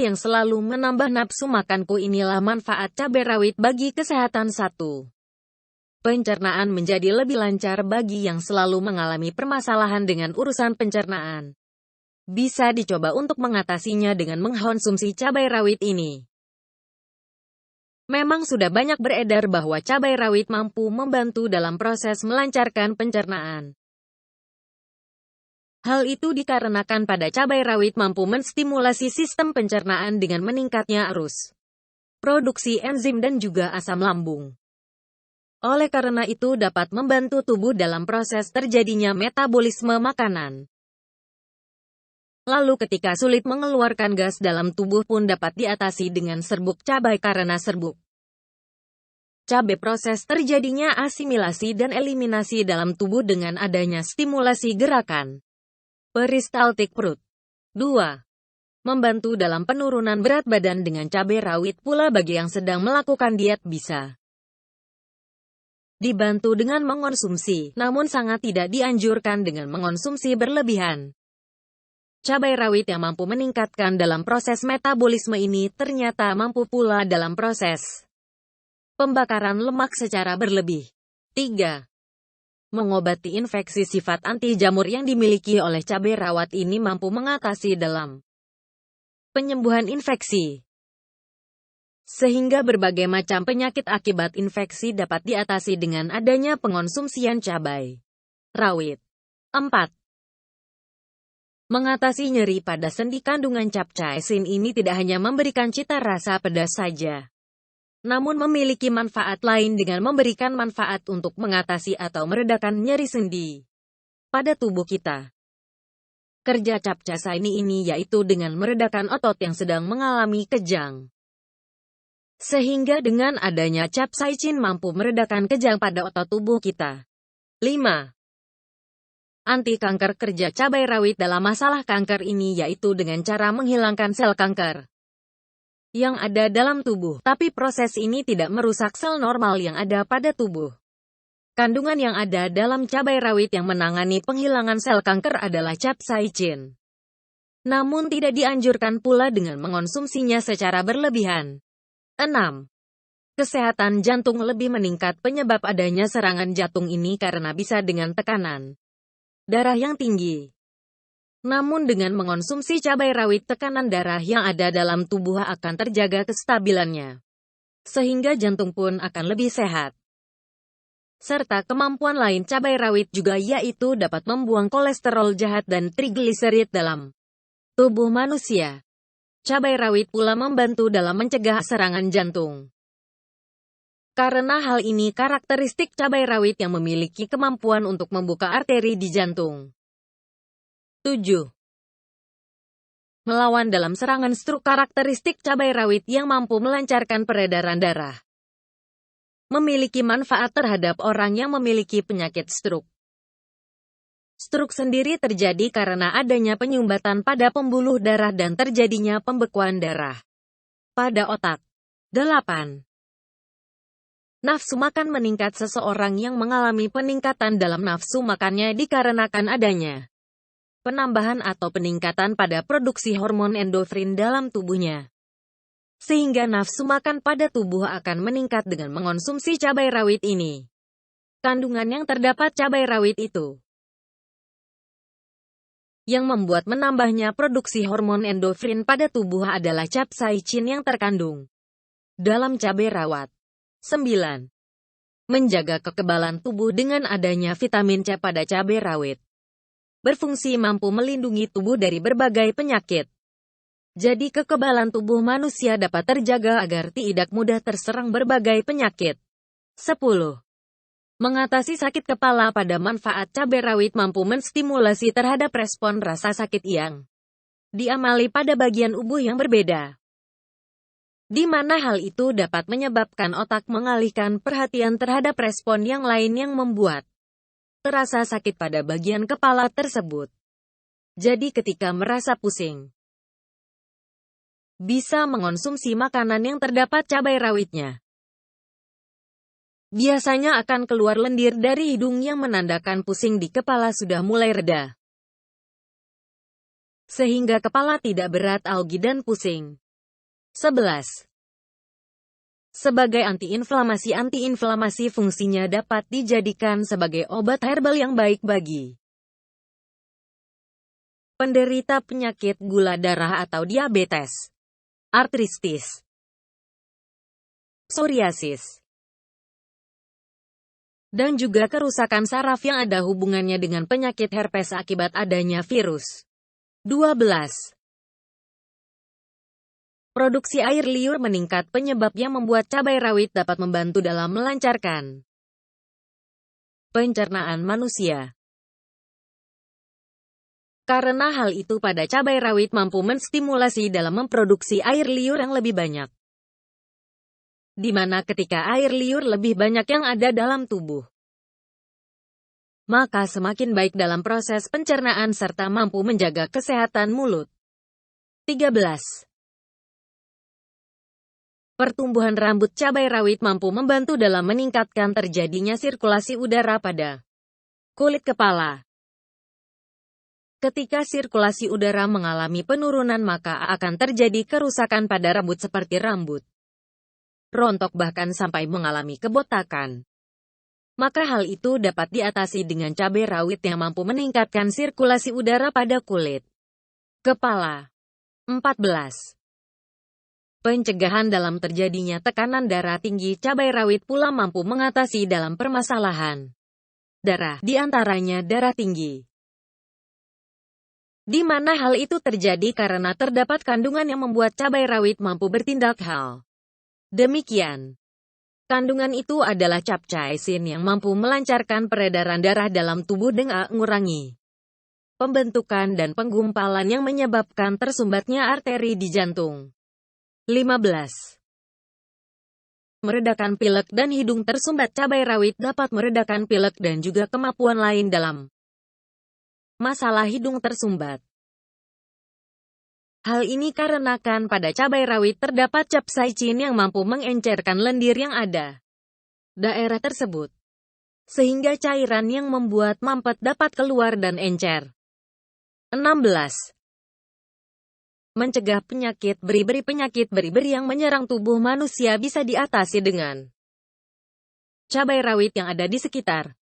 yang selalu menambah nafsu makanku. Inilah manfaat cabai rawit bagi kesehatan. 1. Pencernaan menjadi lebih lancar bagi yang selalu mengalami permasalahan dengan urusan pencernaan. Bisa dicoba untuk mengatasinya dengan mengkonsumsi cabai rawit ini. Memang sudah banyak beredar bahwa cabai rawit mampu membantu dalam proses melancarkan pencernaan. Hal itu dikarenakan pada cabai rawit mampu menstimulasi sistem pencernaan dengan meningkatnya arus produksi enzim dan juga asam lambung. Oleh karena itu dapat membantu tubuh dalam proses terjadinya metabolisme makanan. Lalu ketika sulit mengeluarkan gas dalam tubuh pun dapat diatasi dengan serbuk cabai karena serbuk cabai proses terjadinya asimilasi dan eliminasi dalam tubuh dengan adanya stimulasi gerakan peristaltik perut. 2. Membantu dalam penurunan berat badan dengan cabai rawit pula bagi yang sedang melakukan diet bisa dibantu dengan mengonsumsi, namun sangat tidak dianjurkan dengan mengonsumsi berlebihan. Cabai rawit yang mampu meningkatkan dalam proses metabolisme ini ternyata mampu pula dalam proses pembakaran lemak secara berlebih. 3. Mengobati infeksi. Sifat anti jamur yang dimiliki oleh cabai rawit ini mampu mengatasi dalam penyembuhan infeksi. Sehingga berbagai macam penyakit akibat infeksi dapat diatasi dengan adanya pengonsumsian cabai rawit. 4. Mengatasi nyeri pada sendi. Kandungan capsaicin ini tidak hanya memberikan cita rasa pedas saja, namun memiliki manfaat lain dengan memberikan manfaat untuk mengatasi atau meredakan nyeri sendi pada tubuh kita. Kerja capsaicin ini yaitu dengan meredakan otot yang sedang mengalami kejang. Sehingga dengan adanya capsaicin mampu meredakan kejang pada otot tubuh kita. 5. Anti kanker. Kerja cabai rawit dalam masalah kanker ini yaitu dengan cara menghilangkan sel kanker yang ada dalam tubuh, tapi proses ini tidak merusak sel normal yang ada pada tubuh. Kandungan yang ada dalam cabai rawit yang menangani penghilangan sel kanker adalah capsaicin. Namun tidak dianjurkan pula dengan mengonsumsinya secara berlebihan. 6. Kesehatan jantung lebih meningkat. Penyebab adanya serangan jantung ini karena bisa dengan tekanan darah yang tinggi. Namun dengan mengonsumsi cabai rawit tekanan darah yang ada dalam tubuh akan terjaga kestabilannya. Sehingga jantung pun akan lebih sehat. Serta kemampuan lain cabai rawit juga yaitu dapat membuang kolesterol jahat dan trigliserid dalam tubuh manusia. Cabai rawit pula membantu dalam mencegah serangan jantung. Karena hal ini karakteristik cabai rawit yang memiliki kemampuan untuk membuka arteri di jantung. 7. Melawan dalam serangan stroke. Karakteristik cabai rawit yang mampu melancarkan peredaran darah. Memiliki manfaat terhadap orang yang memiliki penyakit stroke. Stroke sendiri terjadi karena adanya penyumbatan pada pembuluh darah dan terjadinya pembekuan darah pada otak. 8. Nafsu makan meningkat. Seseorang yang mengalami peningkatan dalam nafsu makannya dikarenakan adanya penambahan atau peningkatan pada produksi hormon endorfin dalam tubuhnya. Sehingga nafsu makan pada tubuh akan meningkat dengan mengonsumsi cabai rawit ini. Kandungan yang terdapat cabai rawit itu yang membuat menambahnya produksi hormon endorfin pada tubuh adalah capsaicin yang terkandung dalam cabai rawit. 9. Menjaga kekebalan tubuh. Dengan adanya vitamin C pada cabai rawit berfungsi mampu melindungi tubuh dari berbagai penyakit. Jadi kekebalan tubuh manusia dapat terjaga agar tidak mudah terserang berbagai penyakit. 10. Mengatasi sakit kepala. Pada manfaat cabai rawit mampu menstimulasi terhadap respon rasa sakit yang diamali pada bagian tubuh yang berbeda, di mana hal itu dapat menyebabkan otak mengalihkan perhatian terhadap respon yang lain yang membuat terasa sakit pada bagian kepala tersebut. Jadi ketika merasa pusing, bisa mengonsumsi makanan yang terdapat cabai rawitnya. Biasanya akan keluar lendir dari hidung yang menandakan pusing di kepala sudah mulai reda. Sehingga kepala tidak berat, algi dan pusing. 11. Sebagai antiinflamasi fungsinya dapat dijadikan sebagai obat herbal yang baik bagi penderita penyakit gula darah atau diabetes, artritis, psoriasis, dan juga kerusakan saraf yang ada hubungannya dengan penyakit herpes akibat adanya virus. 12. Produksi air liur meningkat, penyebab yang membuat cabai rawit dapat membantu dalam melancarkan pencernaan manusia. Karena hal itu pada cabai rawit mampu menstimulasi dalam memproduksi air liur yang lebih banyak. Di mana ketika air liur lebih banyak yang ada dalam tubuh, maka semakin baik dalam proses pencernaan serta mampu menjaga kesehatan mulut. 13. Pertumbuhan rambut cabai rawit mampu membantu dalam meningkatkan terjadinya sirkulasi udara pada kulit kepala. Ketika sirkulasi udara mengalami penurunan maka akan terjadi kerusakan pada rambut seperti rambut rontok bahkan sampai mengalami kebotakan. Maka hal itu dapat diatasi dengan cabai rawit yang mampu meningkatkan sirkulasi udara pada kulit kepala. 14. Pencegahan dalam terjadinya tekanan darah tinggi, cabai rawit pula mampu mengatasi dalam permasalahan darah, di antaranya darah tinggi. Di mana hal itu terjadi karena terdapat kandungan yang membuat cabai rawit mampu bertindak hal demikian. Kandungan itu adalah capsaicin yang mampu melancarkan peredaran darah dalam tubuh dengan mengurangi pembentukan dan penggumpalan yang menyebabkan tersumbatnya arteri di jantung. 15. Meredakan pilek dan hidung tersumbat, cabai rawit dapat meredakan pilek dan juga kemampuan lain dalam masalah hidung tersumbat. Hal ini karenakan pada cabai rawit terdapat capsaicin yang mampu mengencerkan lendir yang ada daerah tersebut, sehingga cairan yang membuat mampet dapat keluar dan encer. 16. Mencegah penyakit beriberi. Penyakit beriberi yang menyerang tubuh manusia bisa diatasi dengan cabai rawit yang ada di sekitar.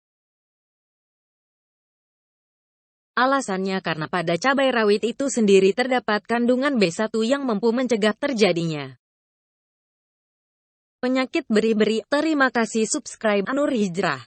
Alasannya karena pada cabai rawit itu sendiri terdapat kandungan B1 yang mampu mencegah terjadinya penyakit beriberi. Terima kasih subscribe Anur Hijrah.